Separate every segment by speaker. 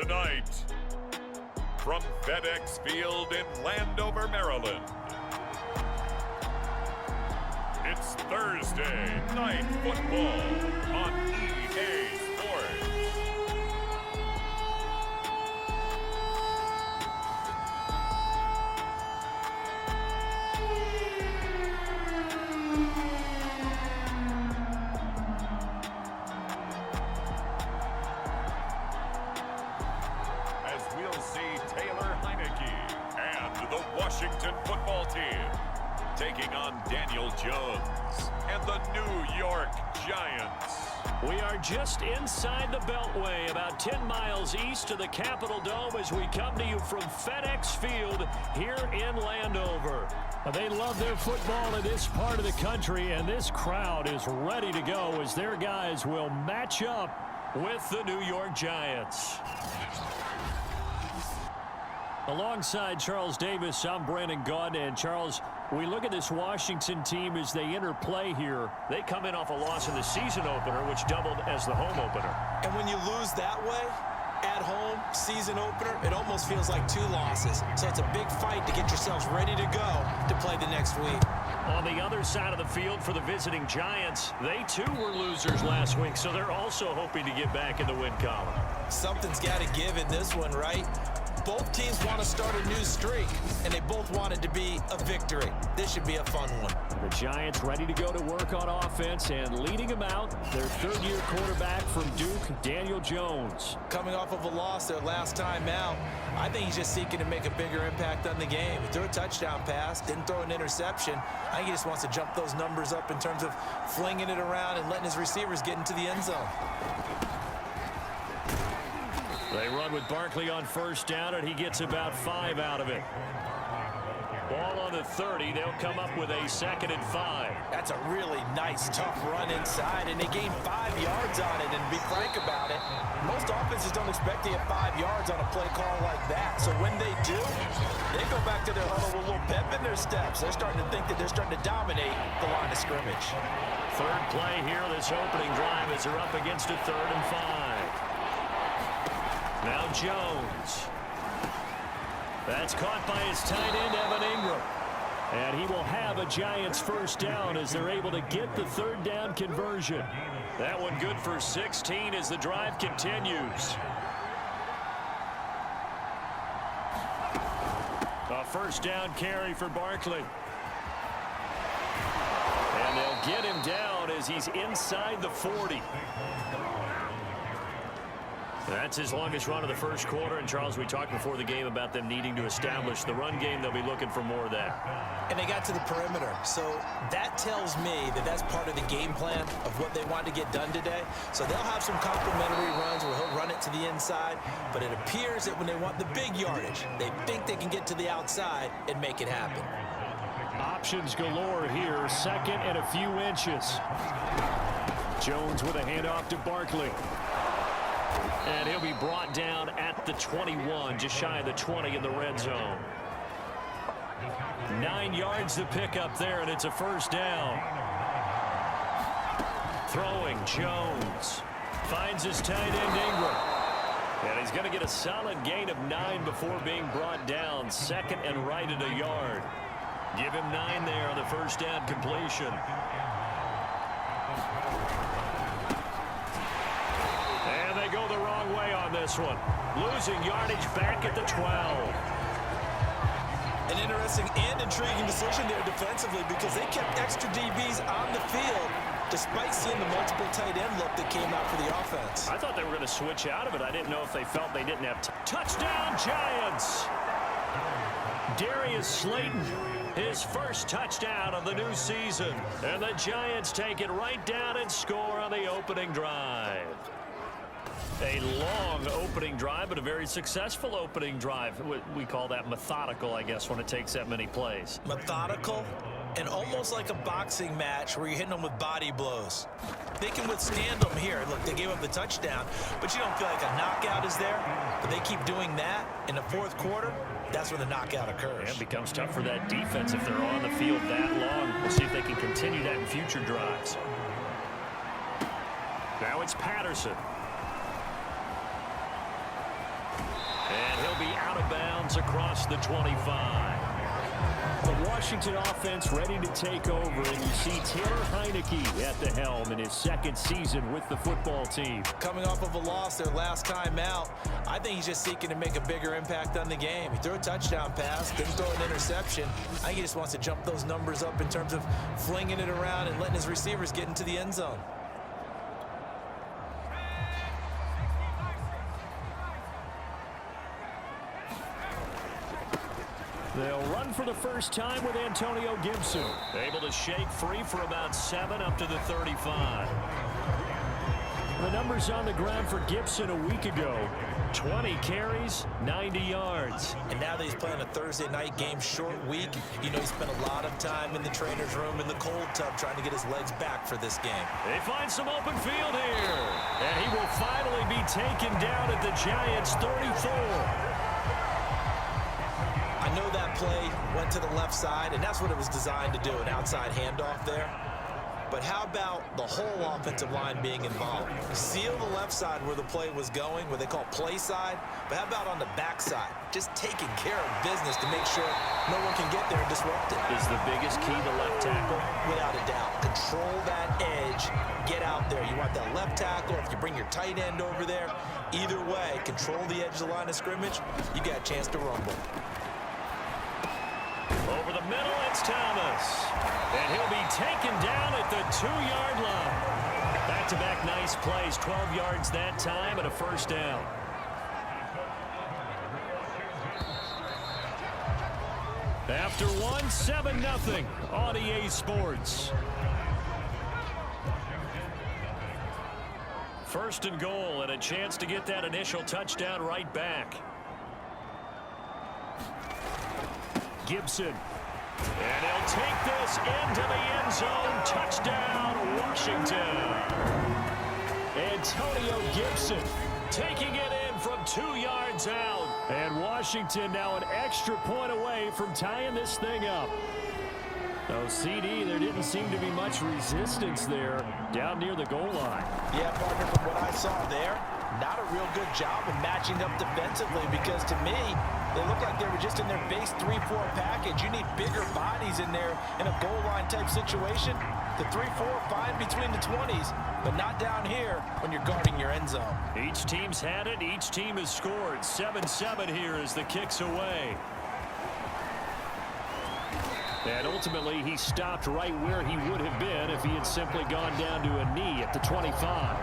Speaker 1: Tonight, from FedEx Field in Landover, Maryland, it's Thursday Night Football on EA Sports. Washington football team taking on Daniel Jones and the New York Giants.
Speaker 2: We are just inside the Beltway, about 10 miles east of the Capitol Dome as we come to you from FedEx Field here in Landover. They love their football in this part of the country, and this crowd is ready to go as their guys will match up with the New York Giants. Alongside Charles Davis, I'm Brandon Gaudin. And Charles, we look at this Washington team as they enter play here. They come in off a loss in the season opener, which doubled as the home opener.
Speaker 3: And when you lose that way, at home, season opener, it almost feels like 2 losses. So it's a big fight to get yourselves ready to go to play the next week.
Speaker 2: On the other side of the field for the visiting Giants, they too were losers last week, so they're also hoping to get back in the win column.
Speaker 3: Something's got to give in this one, right? Both teams want to start a new streak, and they both want it to be a victory. This should be a fun one.
Speaker 2: The Giants ready to go to work on offense, and leading them out, their third-year quarterback from Duke, Daniel Jones.
Speaker 3: Coming off of a loss their last time out, I think he's just seeking to make a bigger impact on the game. He threw a touchdown pass, didn't throw an interception. I think he just wants to jump those numbers up in terms of flinging it around and letting his receivers get into the end zone.
Speaker 2: They run with Barkley on first down, and he gets about 5 out of it. Ball on the 30. They'll come up with a 2nd and 5.
Speaker 3: That's a really nice, tough run inside, and they gained 5 yards on it. And to be frank about it, most offenses don't expect to get 5 yards on a play call like that. So when they do, they go back to their huddle with a little pep in their steps. They're starting to think that they're starting to dominate the line of scrimmage.
Speaker 2: Third play here, this opening drive, as they're up against a 3rd and 5. Now Jones. That's caught by his tight end, Evan Ingram. And he will have a Giants first down as they're able to get the 3rd down conversion. That one good for 16 as the drive continues. A first down carry for Barkley. And they'll get him down as he's inside the 40. That's his longest run of the first quarter. And, Charles, we talked before the game about them needing to establish the run game. They'll be looking for more of that.
Speaker 3: And they got to the perimeter. So that tells me that that's part of the game plan of what they want to get done today. So they'll have some complimentary runs where he'll run it to the inside. But it appears that when they want the big yardage, they think they can get to the outside and make it happen.
Speaker 2: Options galore here. 2nd and a few inches. Jones with a handoff to Barkley. And he'll be brought down at the 21, just shy of the 20 in the red zone. 9 yards to pick up there, and it's a first down. Throwing, Jones. Finds his tight end, Ingram. And he's going to get a solid gain of 9 before being brought down. 2nd and right at a yard. Give him 9 there on the first down completion. They go the wrong way on this one. Losing yardage back at the 12.
Speaker 3: An interesting and intriguing decision there defensively because they kept extra DBs on the field despite seeing the multiple tight end look that came out for the offense.
Speaker 2: I thought they were going to switch out of it. I didn't know if they felt they didn't have touchdown Giants. Darius Slayton, his first touchdown of the new season. And the Giants take it right down and score on the opening drive. A long opening drive, but a very successful opening drive. We call that methodical, I guess, when it takes that many plays.
Speaker 3: Methodical and almost like a boxing match where you're hitting them with body blows. They can withstand them here. Look, they gave up the touchdown, but you don't feel like a knockout is there. But they keep doing that in the 4th quarter. That's when the knockout occurs.
Speaker 2: And it becomes tough for that defense if they're on the field that long. We'll see if they can continue that in future drives. Now it's Patterson. And he'll be out of bounds across the 25. The Washington offense ready to take over, and you see Taylor Heineke at the helm in his second season with the football team.
Speaker 3: Coming off of a loss their last time out, I think he's just seeking to make a bigger impact on the game. He threw a touchdown pass, didn't throw an interception. I think he just wants to jump those numbers up in terms of flinging it around and letting his receivers get into the end zone.
Speaker 2: They'll run for the first time with Antonio Gibson. Able to shake free for about 7 up to the 35. The numbers on the ground for Gibson a week ago. 20 carries, 90 yards.
Speaker 3: And now that he's playing a Thursday night game, short week, you know he spent a lot of time in the trainer's room in the cold tub trying to get his legs back for this game.
Speaker 2: They find some open field here. And he will finally be taken down at the Giants' 34.
Speaker 3: I know that play went to the left side, and that's what it was designed to do, an outside handoff there. But how about the whole offensive line being involved? Seal the left side where the play was going, what they call play side, but how about on the back side? Just taking care of business to make sure no one can get there and disrupt it.
Speaker 2: Is the biggest key the left tackle?
Speaker 3: Without a doubt. Control that edge. Get out there. You want that left tackle. If you bring your tight end over there, either way, control the edge of the line of scrimmage, you got a chance to rumble.
Speaker 2: Over the middle, it's Thomas. And he'll be taken down at the 2-yard line. Back-to-back nice plays, 12 yards that time and a first down. After one, 7-0 on EA Sports. First and goal, and a chance to get that initial touchdown right back. Gibson. And he'll take this into the end zone. Touchdown, Washington. Antonio Gibson taking it in from 2 yards out. And Washington now an extra point away from tying this thing up. Oh, CD, there didn't seem to be much resistance there down near the goal line.
Speaker 3: Yeah, partner, from what I saw there, not a real good job of matching up defensively, because to me, they look like they were just in their base 3-4 package. You need bigger bodies in there in a goal line type situation. The 3-4, fine between the 20s, but not down here when you're guarding your end zone.
Speaker 2: Each team's had it. Each team has scored. 7-7 here as the kick's away. And ultimately, he stopped right where he would have been if he had simply gone down to a knee at the 25.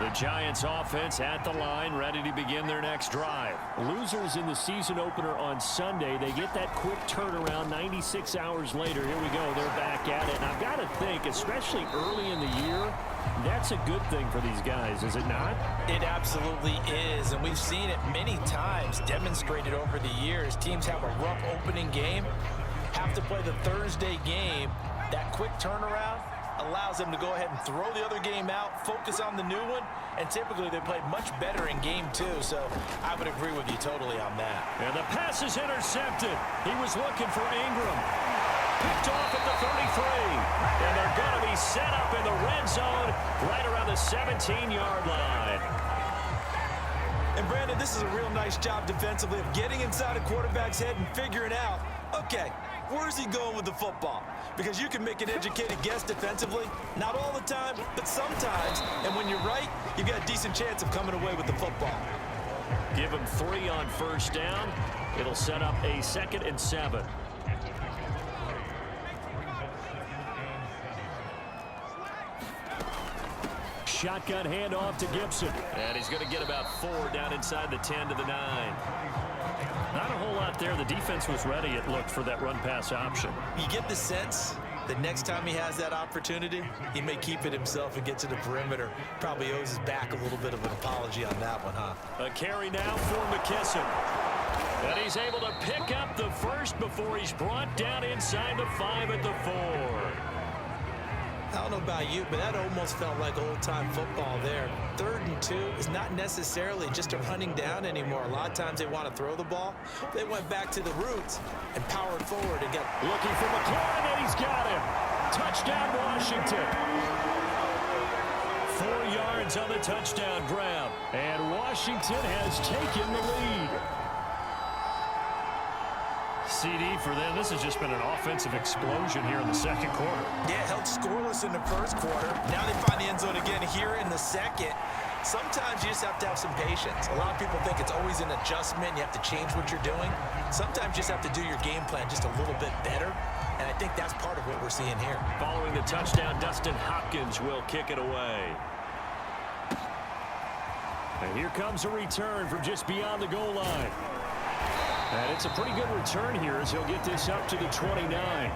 Speaker 2: The Giants offense at the line, ready to begin their next drive. Losers in the season opener on Sunday. They get that quick turnaround 96 hours later. Here we go. They're back at it. And I've got to think, especially early in the year, that's a good thing for these guys, is it not?
Speaker 3: It absolutely is, and we've seen it many times demonstrated over the years. Teams have a rough opening game, have to play the Thursday game. That quick turnaround allows them to go ahead and throw the other game out, focus on the new one, and typically they play much better in game 2, so I would agree with you totally on that.
Speaker 2: And the pass is intercepted. He was looking for Ingram. Picked off at the 33. And they're going to be set up in the red zone right around the 17-yard line.
Speaker 3: And Brandon, this is a real nice job defensively of getting inside a quarterback's head and figuring out, okay, where's he going with the football? Because you can make an educated guess defensively, not all the time, but sometimes. And when you're right, you've got a decent chance of coming away with the football.
Speaker 2: Give him 3 on first down. It'll set up a 2nd and 7. Shotgun handoff to Gibson. And he's going to get about 4 down inside the 10 to the 9. Not a whole lot there. The defense was ready, it looked, for that run-pass option.
Speaker 3: You get the sense that next time he has that opportunity, he may keep it himself and get to the perimeter. Probably owes his back a little bit of an apology on that one, huh?
Speaker 2: A carry now for McKisson. And he's able to pick up the first before he's brought down inside the 5 at the 4.
Speaker 3: I don't know about you, but that almost felt like old-time football there. 3rd and 2 is not necessarily just a running down anymore. A lot of times they want to throw the ball. They went back to the roots and powered forward and got
Speaker 2: looking for McLaurin, and he's got him. Touchdown, Washington. 4 yards on the touchdown grab. And Washington has taken the lead. CD for them. This has just been an offensive explosion here in the second quarter.
Speaker 3: Yeah, held scoreless in the first quarter. Now they find the end zone again here in the second. Sometimes you just have to have some patience. A lot of people think it's always an adjustment. You have to change what you're doing. Sometimes you just have to do your game plan just a little bit better. And I think that's part of what we're seeing here.
Speaker 2: Following the touchdown, Dustin Hopkins will kick it away. And here comes a return from just beyond the goal line. And it's a pretty good return here as he'll get this up to the 29.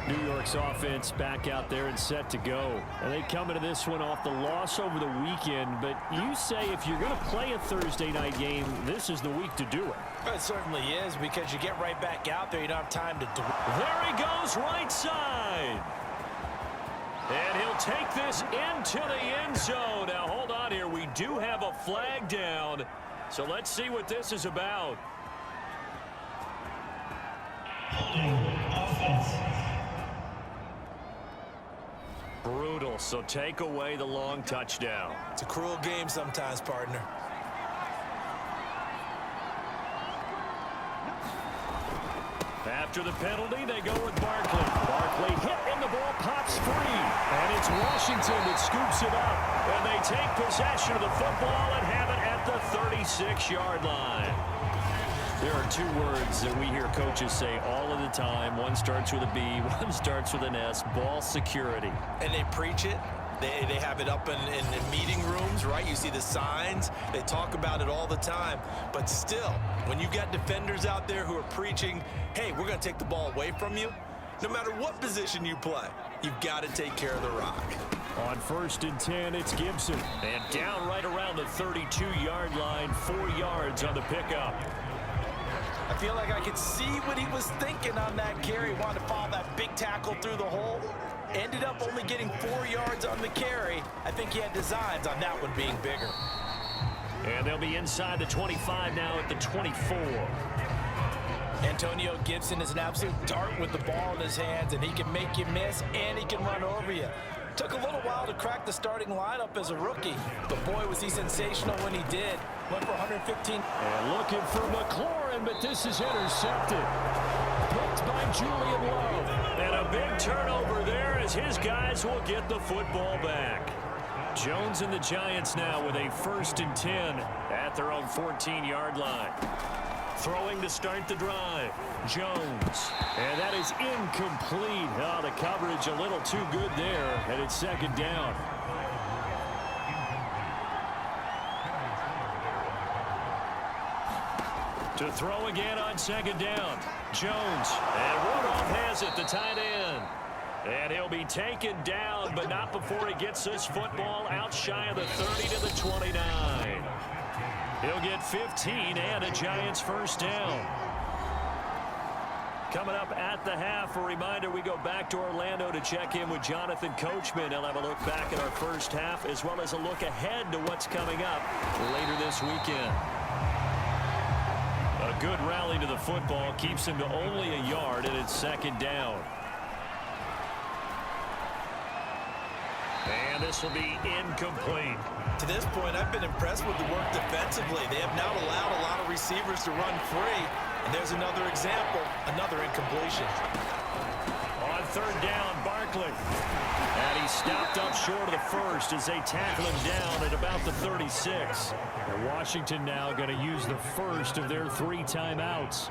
Speaker 2: New York's offense back out there and set to go. And they come into this one off the loss over the weekend. But you say if you're going to play a Thursday night game, this is the week to do it.
Speaker 3: It certainly is, because you get right back out there. You don't have time to do it.
Speaker 2: There he goes, right side. And he'll take this into the end zone. Now, hold on here. We do have a flag down. So let's see what this is about. Brutal. So take away the long touchdown.
Speaker 3: It's a cruel game sometimes, partner.
Speaker 2: After the penalty, they go with Barkley. Barkley hit and the ball pops free. And it's Washington that scoops it up. And they take possession of the football and have it at the 36-yard line. There are 2 words that we hear coaches say all of the time. One starts with a B, one starts with an S, ball security.
Speaker 3: And they preach it. They have it up in meeting rooms, right? You see the signs. They talk about it all the time. But still, when you got defenders out there who are preaching, hey, we're going to take the ball away from you, no matter what position you play, you've got to take care of the rock.
Speaker 2: On 1st and 10, it's Gibson. And down right around the 32-yard line, 4 yards on the pickup.
Speaker 3: I feel like I could see what he was thinking on that carry. Wanted to follow that big tackle through the hole. Ended up only getting 4 yards on the carry. I think he had designs on that one being bigger.
Speaker 2: And they'll be inside the 25 now at the 24.
Speaker 3: Antonio Gibson is an absolute dart with the ball in his hands, and he can make you miss, and he can run over you. Took a little while to crack the starting lineup as a rookie, but boy, was he sensational when he did. Went for 115.
Speaker 2: And looking for McLaurin, but this is intercepted. Picked by Julian Love. And a big turnover there as his guys will get the football back. Jones and the Giants now with a 1st and 10 at their own 14-yard line. Throwing to start the drive. Jones. And that is incomplete. Oh, the coverage a little too good there. And it's 2nd down. To throw again on 2nd down. Jones. And Rudolph has it, the tight end. And he'll be taken down, but not before he gets this football out shy of the 30 to the 29. He'll get 15 and a Giants 1st down. Coming up at the half, a reminder, we go back to Orlando to check in with Jonathan Coachman. He'll have a look back at our first half as well as a look ahead to what's coming up later this weekend. A good rally to the football keeps him to only a yard, and it's 2nd down. And this will be incomplete.
Speaker 3: To this point, I've been impressed with the work defensively. They have not allowed a lot of receivers to run free. And there's another example, another incompletion.
Speaker 2: On 3rd down, Barkley. And he stopped up short of the 1st as they tackle him down at about the 36. And Washington now going to use the 1st of their 3 timeouts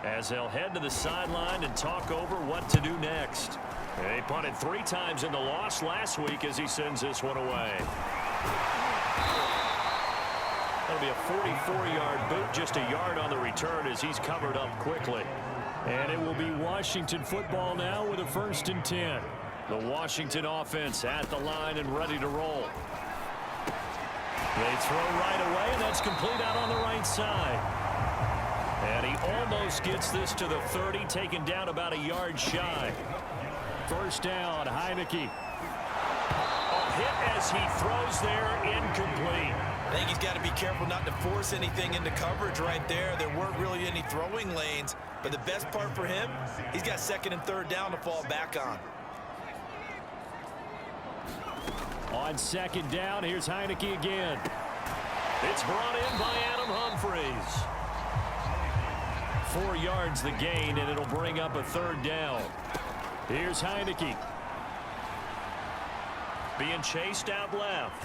Speaker 2: as they'll head to the sideline and talk over what to do next. They punted 3 times in the loss last week as he sends this one away. That'll be a 44-yard boot, just a yard on the return as he's covered up quickly. And it will be Washington football now with a 1st and 10. The Washington offense at the line and ready to roll. They throw right away, and that's complete out on the right side. And he almost gets this to the 30, taken down about a yard shy. 1st down, Heineke. A hit as he throws there, incomplete.
Speaker 3: I think he's got to be careful not to force anything into coverage right there. There weren't really any throwing lanes, but the best part for him, he's got second and third down to fall back on.
Speaker 2: On second down, here's Heineke again. It's brought in by Adam Humphries. 4 yards the gain, and it'll bring up a third down. Here's Heineke. Being chased out left.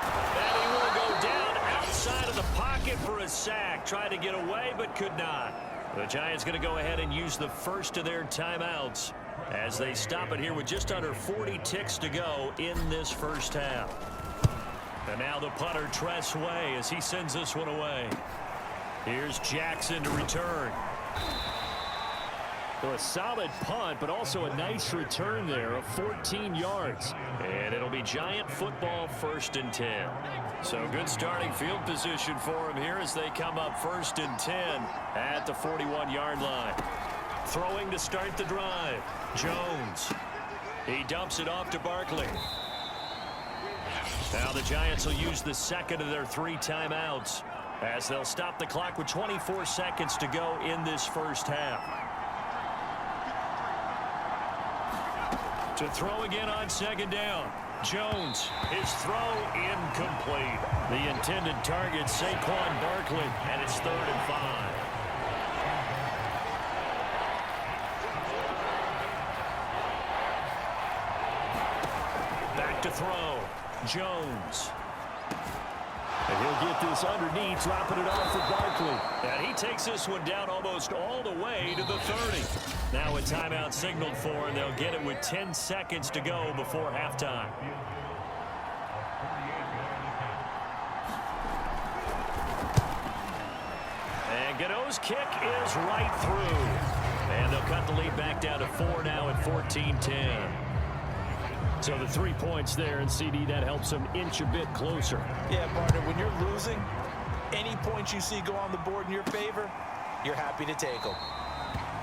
Speaker 2: And he will go down outside of the pocket for a sack. Tried to get away, but could not. The Giants going to go ahead and use the first of their timeouts as they stop it here with just under 40 ticks to go in this first half. And now the punter, Tress Way, as he sends this one away. Here's Jackson to return. So a solid punt, but also a nice return there of 14 yards. And it'll be Giant football, 1st and 10. So good starting field position for him here as they come up 1st and 10 at the 41-yard line. Throwing to start the drive. Jones. He dumps it off to Barkley. Now the Giants will use the second of their 3 timeouts as they'll stop the clock with 24 seconds to go in this first half. To throw again on second down. Jones, his throw incomplete. The intended target, Saquon Barkley, and it's 3rd and 5. Back to throw. Jones. And he'll get this underneath, dropping it off for Barkley. And he takes this one down almost all the way to the 30. Now a timeout signaled for, and they'll get it with 10 seconds to go before halftime. And Gano's kick is right through. And they'll cut the lead back down to 4 now at 14-10. So the 3 points there, and CD, that helps them inch a bit closer.
Speaker 3: Yeah, partner, when you're losing, any points you see go on the board in your favor, you're happy to take them.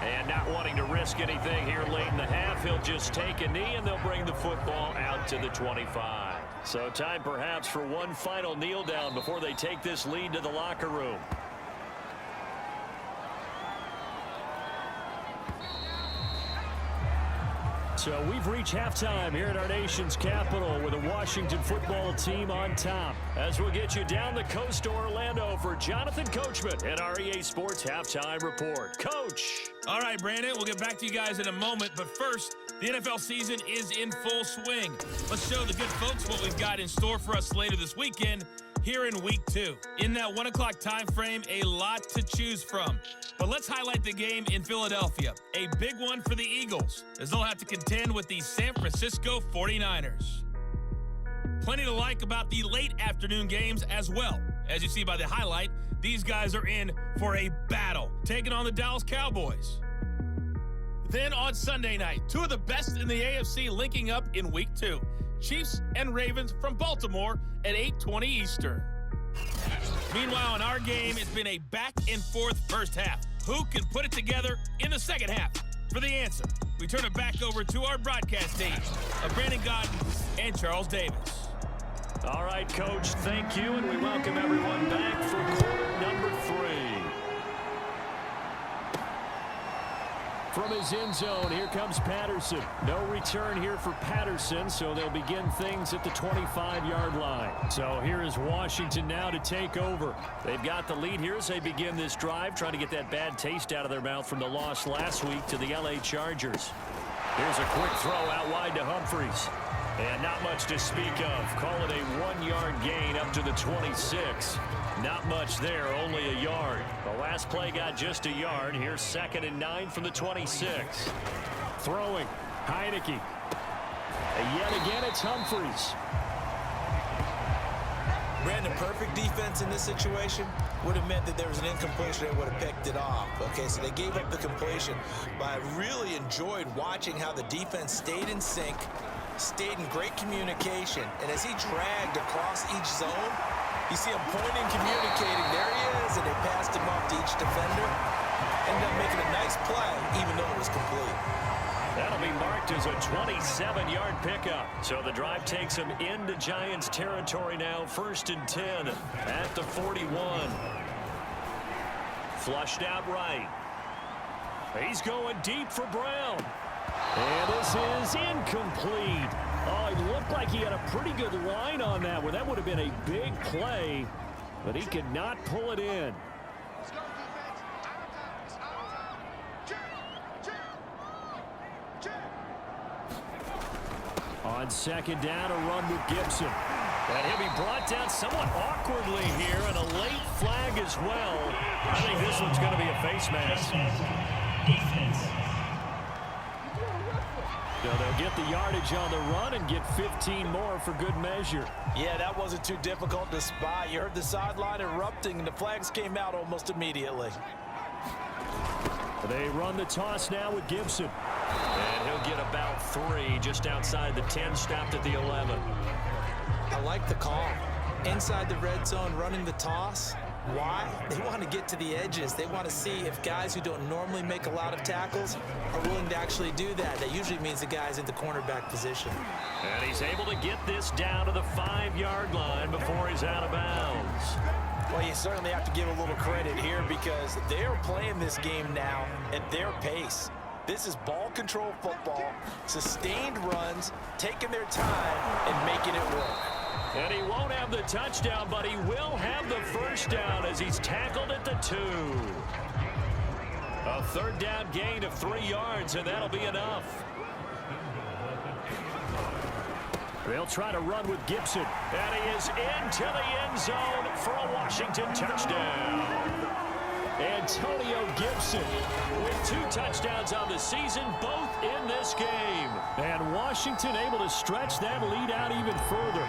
Speaker 2: And not wanting to risk anything here late in the half, he'll just take a knee, and they'll bring the football out to the 25. So time perhaps for one final kneel down before they take this lead to the locker room. So we've reached halftime here at our nation's capital with a Washington football team on top. As we'll get you down the coast to Orlando for Jonathan Coachman and our EA Sports Halftime Report. Coach.
Speaker 4: All right, Brandon, we'll get back to you guys in a moment. But first, the NFL season is in full swing. Let's show the good folks what we've got in store for us later this weekend here in Week 2. In that 1 o'clock time frame, a lot to choose from. But let's highlight the game in Philadelphia. A big one for the Eagles, as they'll have to contend with the San Francisco 49ers. Plenty to like about the late afternoon games as well. As you see by the highlight, these guys are in for a battle, taking on the Dallas Cowboys. Then on Sunday night, 2 of the best in the AFC linking up in Week 2. Chiefs and Ravens from Baltimore at 8:20 Eastern. Meanwhile, in our game, it's been a back-and-forth first half. Who can put it together in the second half? For the answer, we turn it back over to our broadcast team of Brandon Godden and Charles Davis.
Speaker 2: All right, Coach, thank you, and we welcome everyone back for quarter number 3. From his end zone, here comes Patterson. No return here for Patterson, so they'll begin things at the 25-yard line. So here is Washington now to take over. They've got the lead here as they begin this drive, trying to get that bad taste out of their mouth from the loss last week to the L.A. Chargers. Here's a quick throw out wide to Humphries. And not much to speak of. Call it a 1-yard gain up to the 26. Not much there, only a yard. The last play got just a yard. Here's 2nd and 9 from the 26. Throwing, Heineke. And yet again, it's Humphries.
Speaker 3: Brandon, perfect defense in this situation would have meant that there was an incompletion. They would have picked it off. Okay, so they gave up the completion. But I really enjoyed watching how the defense stayed in sync, stayed in great communication. And as he dragged across each zone, you see him pointing, communicating. There he is, and they passed him off to each defender. Ended up making a nice play, even though it was complete.
Speaker 2: That'll be marked as a 27-yard pickup. So the drive takes him into Giants territory now. 1st and 10 at the 41. Flushed out right. He's going deep for Brown. And this is incomplete. Oh, it looked like he had a pretty good line on that one. That would have been a big play, but he could not pull it in. On 2nd down, a run with Gibson. And he'll be brought down somewhat awkwardly here, and a late flag as well. I think this one's going to be a face mask. So they'll get the yardage on the run and get 15 more for good measure.
Speaker 3: Yeah, that wasn't too difficult to spot. You heard the sideline erupting, and the flags came out almost immediately.
Speaker 2: They run the toss now with Gibson. And he'll get about 3 just outside the 10, stopped at the 11.
Speaker 5: I like the call. Inside the red zone, running the toss. Why? They want to get to the edges. They want to see if guys who don't normally make a lot of tackles are willing to actually do that. That usually means the guy's in the cornerback position.
Speaker 2: And he's able to get this down to the 5-yard line before he's out of bounds.
Speaker 3: Well, you certainly have to give a little credit here because they're playing this game now at their pace. This is ball control football, sustained runs, taking their time and making it work.
Speaker 2: And he won't have the touchdown, but he will have the first down as he's tackled at the 2. A 3rd down gain of 3 yards, and that'll be enough. They'll try to run with Gibson, and he is into the end zone for a Washington touchdown. Antonio Gibson with 2 touchdowns on the season, both in this game. And Washington able to stretch that lead out even further.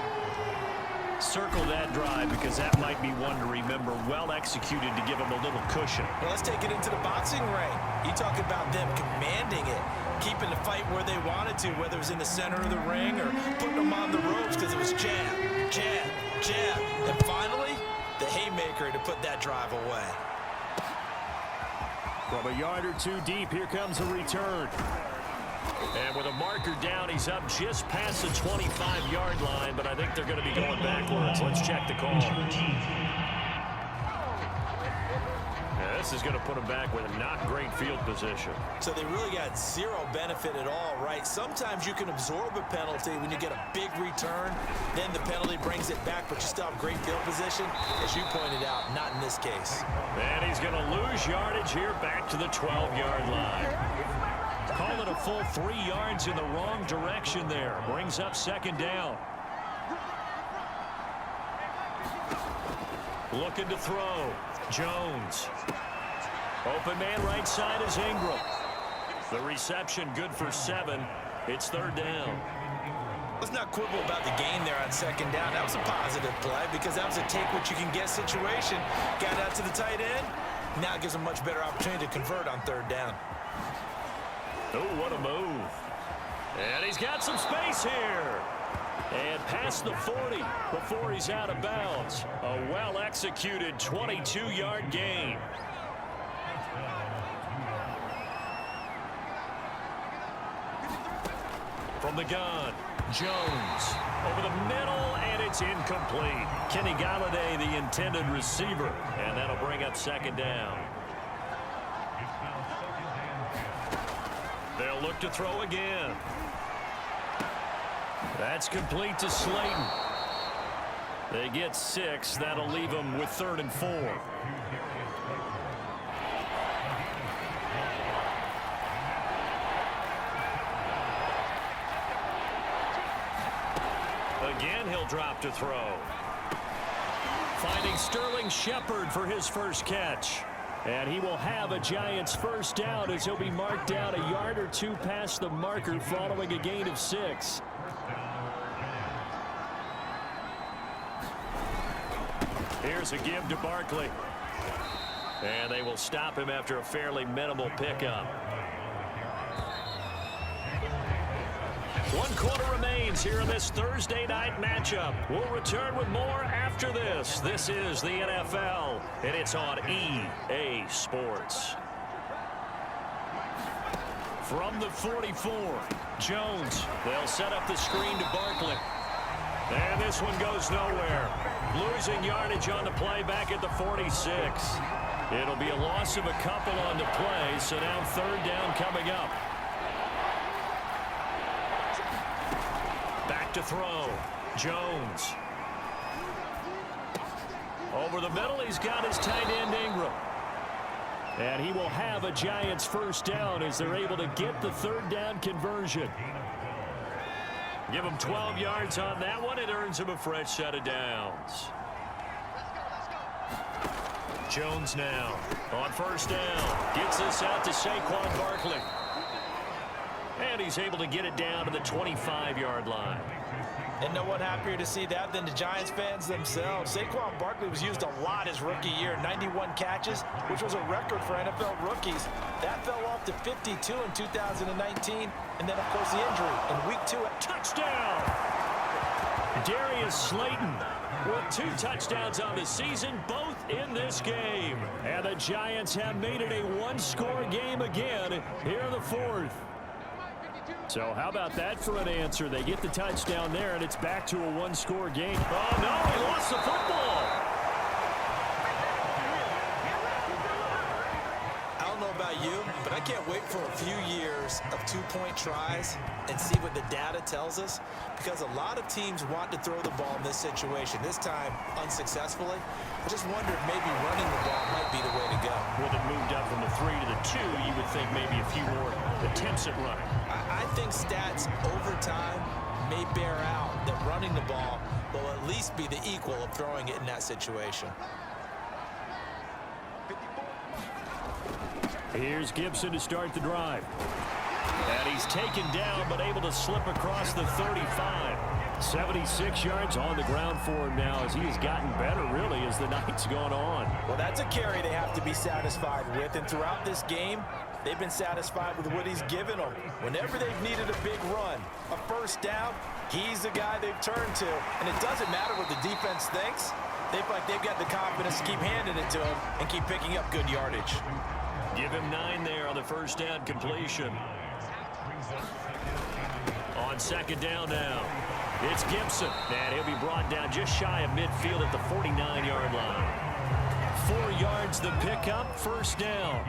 Speaker 2: Circle that drive because that might be one to remember. Well executed to give him a little cushion.
Speaker 3: Well, let's take it into the boxing ring. You talk about them commanding it, keeping the fight where they wanted to, whether it was in the center of the ring or putting them on the ropes because it was jab, jab, jab. And finally, the haymaker to put that drive away.
Speaker 2: From a yard or 2 deep, here comes a return. And with a marker down, he's up just past the 25-yard line, but I think they're going to be going backwards. Let's check the call. Yeah, this is going to put him back with a not great field position.
Speaker 3: So they really got 0 benefit at all, right? Sometimes you can absorb a penalty when you get a big return, then the penalty brings it back, but you still have great field position. As you pointed out, not in this case.
Speaker 2: And he's going to lose yardage here back to the 12-yard line. Call it a full 3 yards in the wrong direction there. Brings up 2nd down. Looking to throw. Jones. Open man right side is Ingram. The reception good for 7. It's 3rd down.
Speaker 3: Let's not quibble about the gain there on 2nd down. That was a positive play because that was a take-what-you-can-get situation. Got out to the tight end. Now it gives them a much better opportunity to convert on 3rd down.
Speaker 2: Oh, what a move. And he's got some space here. And past the 40 before he's out of bounds. A well-executed 22-yard gain. From the gun, Jones over the middle, and it's incomplete. Kenny Galladay, the intended receiver, and that'll bring up 2nd down. They'll look to throw again. That's complete to Slayton. They get 6. That'll leave them with 3rd and 4. Again, he'll drop to throw. Finding Sterling Shepard for his first catch. And he will have a Giants first down as he'll be marked down a yard or 2 past the marker following a gain of 6. Here's a give to Barkley. And they will stop him after a fairly minimal pickup. 1 quarter remains here in this Thursday night matchup. We'll return with more after this. This is the NFL, and it's on EA Sports. From the 44, Jones. They'll set up the screen to Barkley. And this one goes nowhere. Losing yardage on the play back at the 46. It'll be a loss of a couple on the play, so now third down coming up. Back to throw. Jones. Over the middle, he's got his tight end Ingram. And he will have a Giants first down as they're able to get the third down conversion. Give him 12 yards on that one. It earns him a fresh set of downs. Jones now on first down. Gets this out to Saquon Barkley. And he's able to get it down to the 25-yard line.
Speaker 3: And no one happier to see that than the Giants fans themselves. Saquon Barkley was used a lot his rookie year, 91 catches, which was a record for NFL rookies. That fell off to 52 in 2019, and then, of course, the injury in Week 2.
Speaker 2: Touchdown! Darius Slayton with 2 touchdowns on the season, both in this game. And the Giants have made it a one-score game again here in the fourth. So how about that for an answer? They get the touchdown there, and it's back to a one-score game. Oh, no, he lost the football.
Speaker 5: I don't know about you, but I can't wait for a few years of two-point tries and see what the data tells us, because a lot of teams want to throw the ball in this situation, this time unsuccessfully. I just wonder if maybe running the ball might be the way to go.
Speaker 2: With it moved up from the 3 to the 2, you would think maybe a few more attempts at running.
Speaker 5: I think stats over time may bear out that running the ball will at least be the equal of throwing it in that situation.
Speaker 2: Here's Gibson to start the drive. And he's taken down but able to slip across the 35. 76 yards on the ground for him now as he has gotten better really as the night's gone on.
Speaker 3: Well, that's a carry they have to be satisfied with, and throughout this game, they've been satisfied with what he's given them. Whenever they've needed a big run, a first down, he's the guy they've turned to. And it doesn't matter what the defense thinks. They feel like they've got the confidence to keep handing it to him and keep picking up good yardage.
Speaker 2: Give him 9 there on the first down completion. On second down now, it's Gibson. And he'll be brought down just shy of midfield at the 49-yard line. 4 yards the pickup, first down.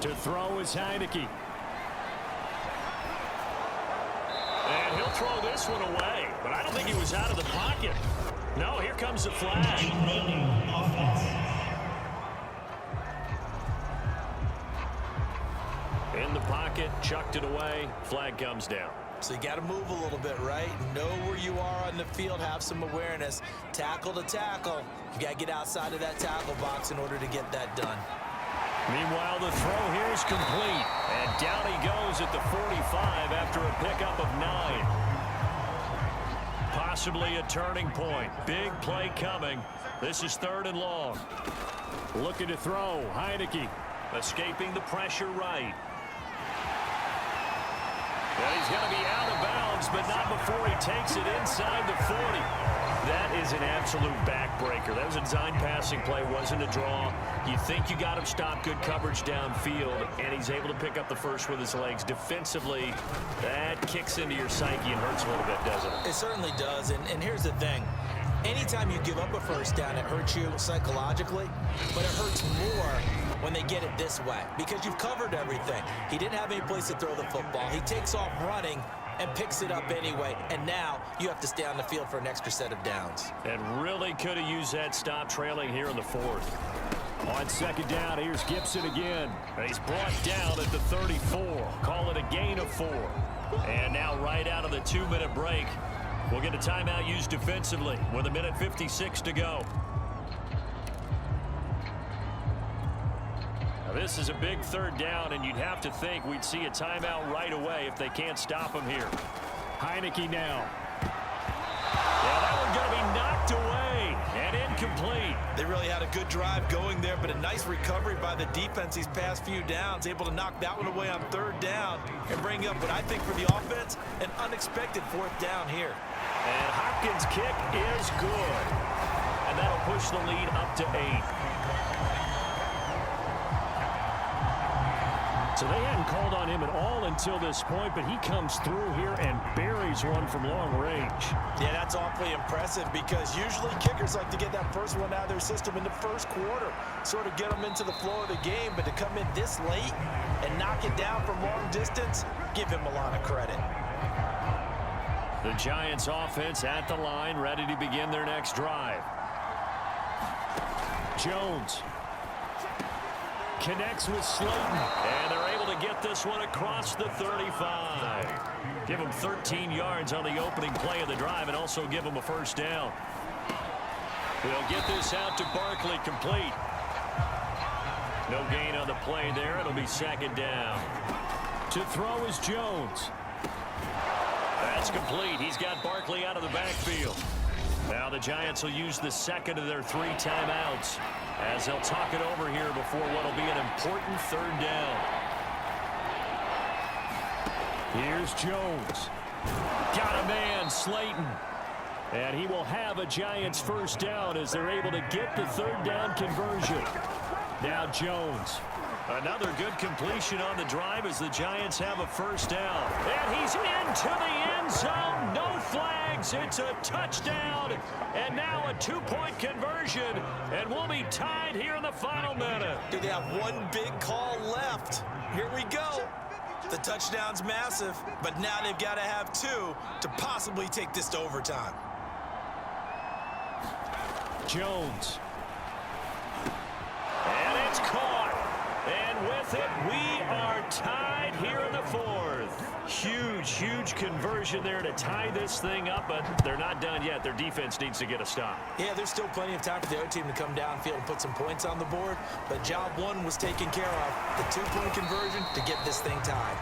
Speaker 2: To throw is Heineke. And he'll throw this one away, but I don't think he was out of the pocket. No, here comes the flag. In the pocket, chucked it away, flag comes down.
Speaker 5: So you got to move a little bit, right? Know where you are on the field, have some awareness. Tackle to tackle. You got to get outside of that tackle box in order to get that done.
Speaker 2: Meanwhile, the throw here is complete. And down he goes at the 45 after a pickup of 9. Possibly a turning point. Big play coming. This is 3rd and long. Looking to throw. Heineke escaping the pressure right. Well, he's going to be out of bounds, but not before he takes it inside the 40. That is an absolute backbreaker. That was a design passing play, wasn't a draw. You think you got him stopped, good coverage downfield, and he's able to pick up the first with his legs. Defensively, that kicks into your psyche and hurts a little bit, doesn't it?
Speaker 5: It certainly does, and here's the thing. Anytime you give up a first down, it hurts you psychologically, but it hurts more when they get it this way because you've covered everything. He didn't have any place to throw the football. He takes off running and picks it up anyway, and now you have to stay on the field for an extra set of downs.
Speaker 2: And really could have used that stop trailing here in the 4th. On second down, here's Gibson again. He's brought down at the 34. Call it a gain of 4. And now right out of the 2-minute break, we'll get a timeout used defensively with 1:56 to go. Now this is a big 3rd down, and you'd have to think we'd see a timeout right away if they can't stop him here. Heineke now. Yeah, that one's going to be knocked away and incomplete.
Speaker 3: They really had a good drive going there, but a nice recovery by the defense these past few downs, able to knock that one away on 3rd down and bring up what I think for the offense, an unexpected 4th down here.
Speaker 2: And Hopkins' kick is good. And that'll push the lead up to 8. So they hadn't called on him at all until this point, but he comes through here and buries one from long range.
Speaker 3: Yeah, that's awfully impressive because usually kickers like to get that first one out of their system in the first quarter, sort of get them into the flow of the game, but to come in this late and knock it down from long distance, give him a lot of credit.
Speaker 2: The Giants offense at the line, ready to begin their next drive. Jones connects with Slayton, and they're able to get this one across the 35. Give him 13 yards on the opening play of the drive and also give him a first down. They'll get this out to Barkley, complete. No gain on the play there. It'll be second down. To throw is Jones. That's complete. He's got Barkley out of the backfield. Now the Giants will use the second of their 3 timeouts as they'll talk it over here before what will be an important third down. Here's Jones. Got a man, Slayton. And he will have a Giants first down as they're able to get the third down conversion. Now Jones. Another good completion on the drive as the Giants have a first down. And he's into the end zone. No flags. It's a touchdown. And now a 2-point conversion. And we'll be tied here in the final minute.
Speaker 3: Do they have one big call left? Here we go. The touchdown's massive, but now they've got to have 2 to possibly take this to overtime.
Speaker 2: Jones. And it's caught. And with it, we are tied here in the 4th. Huge conversion there to tie this thing up, but they're not done yet. Their defense needs to get a stop.
Speaker 3: Yeah, there's still plenty of time for the other team to come downfield and put some points on the board, but job 1 was taken care of. The 2-point conversion to get this thing tied.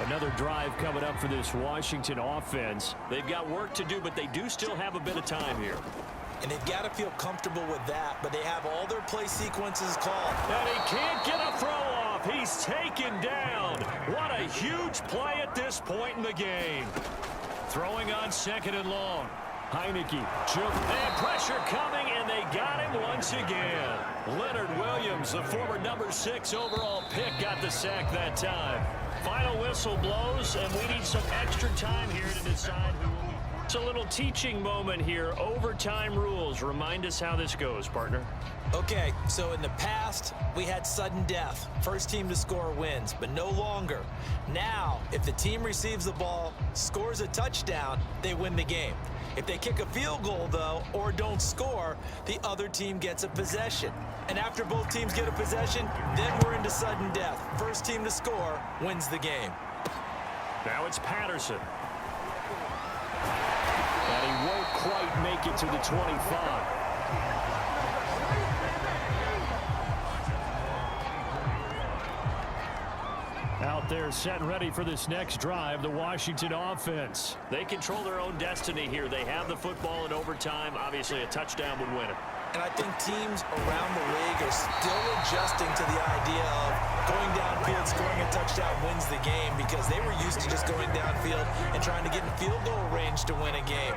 Speaker 2: Another drive coming up for this Washington offense. They've got work to do, but they do still have a bit of time here.
Speaker 3: And they've got to feel comfortable with that, but they have all their play sequences called.
Speaker 2: And he can't get a throw off. He's taken down. What a huge play at this point in the game. Throwing on 2nd and long. Heineke, and pressure coming, and they got him once again. Leonard Williams, the former number 6 overall pick, got the sack that time. Final whistle blows, and we need some extra time here to decide who will be. It's a little teaching moment here. Overtime rules. Remind us how this goes, partner.
Speaker 3: Okay, so in the past, we had sudden death. First team to score wins, but no longer. Now, if the team receives the ball, scores a touchdown, they win the game. If they kick a field goal, though, or don't score, the other team gets a possession. And after both teams get a possession, then we're into sudden death. First team to score wins the game.
Speaker 2: Now it's Patterson. And he won't quite make it to the 25. Out there set and ready for this next drive, the Washington offense. They control their own destiny here. They have the football in overtime. Obviously, a touchdown would win it.
Speaker 3: And I think teams around the league are still adjusting to the idea of going downfield, scoring a touchdown wins the game, because they were used to just going downfield and trying to get in field goal range to win a game.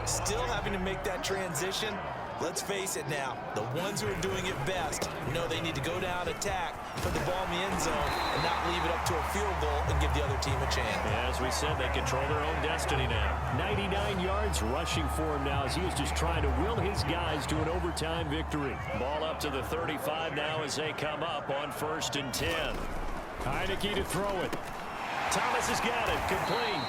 Speaker 3: Still having to make that transition. Let's face it now, the ones who are doing it best know they need to go down, attack, put the ball in the end zone, and not leave it up to a field goal and give the other team a chance.
Speaker 2: Yeah, as we said, they control their own destiny now. 99 yards rushing for him now as he was just trying to will his guys to an overtime victory. Ball up to the 35 now as they come up on 1st and 10. Heineke to throw it. Thomas has got it, complete.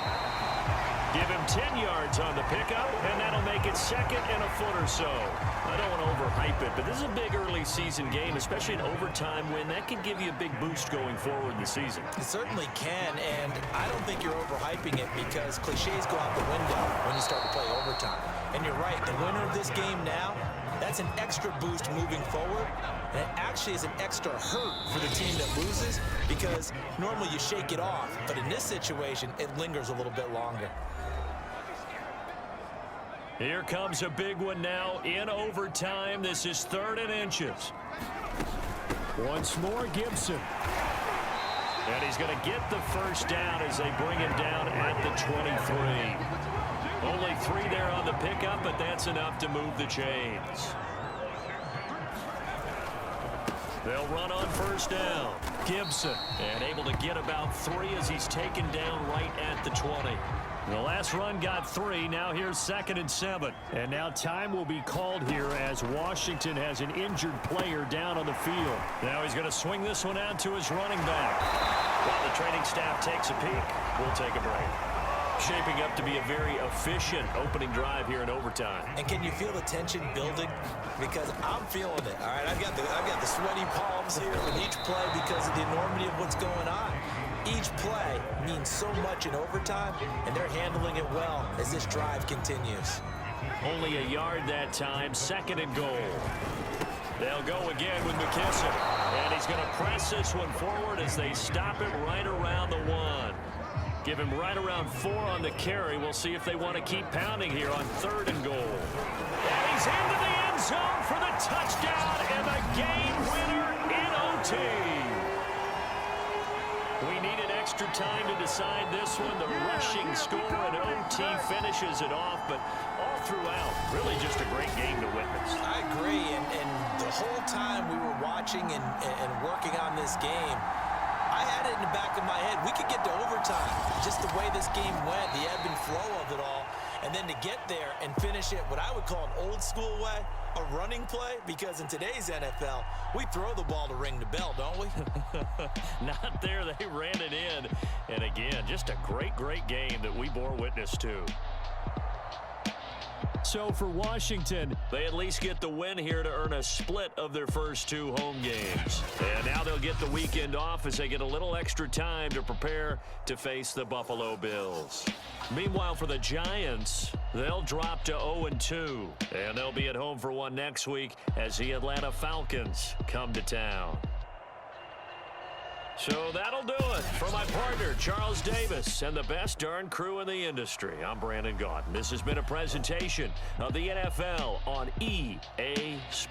Speaker 2: Give him 10 yards on the pickup, and that'll make it 2nd and a foot or so. I don't want to overhype it, but this is a big early season game, especially an overtime win. That can give you a big boost going forward in the season.
Speaker 3: It certainly can, and I don't think you're overhyping it because cliches go out the window when you start to play overtime. And you're right, the winner of this game now, that's an extra boost moving forward, and it actually is an extra hurt for the team that loses because normally you shake it off, but in this situation, it lingers a little bit longer.
Speaker 2: Here comes a big one now in overtime. This is 3rd and inches. Once more, Gibson. And he's going to get the first down as they bring him down at the 23. Only 3 there on the pickup, but that's enough to move the chains. They'll run on first down. Gibson, and able to get about 3 as he's taken down right at the 20. The last run got 3. Now here's 2nd and 7. And now time will be called here as Washington has an injured player down on the field. Now he's going to swing this one out to his running back. While the training staff takes a peek, we'll take a break. Shaping up to be a very efficient opening drive here in overtime.
Speaker 3: And can you feel the tension building? Because I'm feeling it. All right, I've got the sweaty palms here with each play because of the enormity of what's going on. Each play means so much in overtime, and they're handling it well as this drive continues.
Speaker 2: Only a yard that time, 2nd and goal. They'll go again with McKissick. And he's going to press this one forward as they stop it right around the 1. Give him right around 4 on the carry. We'll see if they want to keep pounding here on 3rd and goal. And he's into the end zone for the touchdown and the game winner in OT. We needed extra time to decide this one. The rushing score in OT finishes it off, but all throughout, really just a great game to witness.
Speaker 3: I agree, and the whole time we were watching and working on this game, I had it in the back of my head. We could get to overtime. Just the way this game went, the ebb and flow of it all. And then to get there and finish it what I would call an old school way, a running play, because in today's NFL, we throw the ball to ring the bell, don't we?
Speaker 2: Not there. They ran it in. And again, just a great, great game that we bore witness to. So for Washington, they at least get the win here to earn a split of their first 2 home games. And now they'll get the weekend off as they get a little extra time to prepare to face the Buffalo Bills. Meanwhile, for the Giants, they'll drop to 0-2. And they'll be at home for one next week as the Atlanta Falcons come to town. So that'll do it for my partner, Charles Davis, and the best darn crew in the industry. I'm Brandon Gaudin. This has been a presentation of the NFL on EA Sports.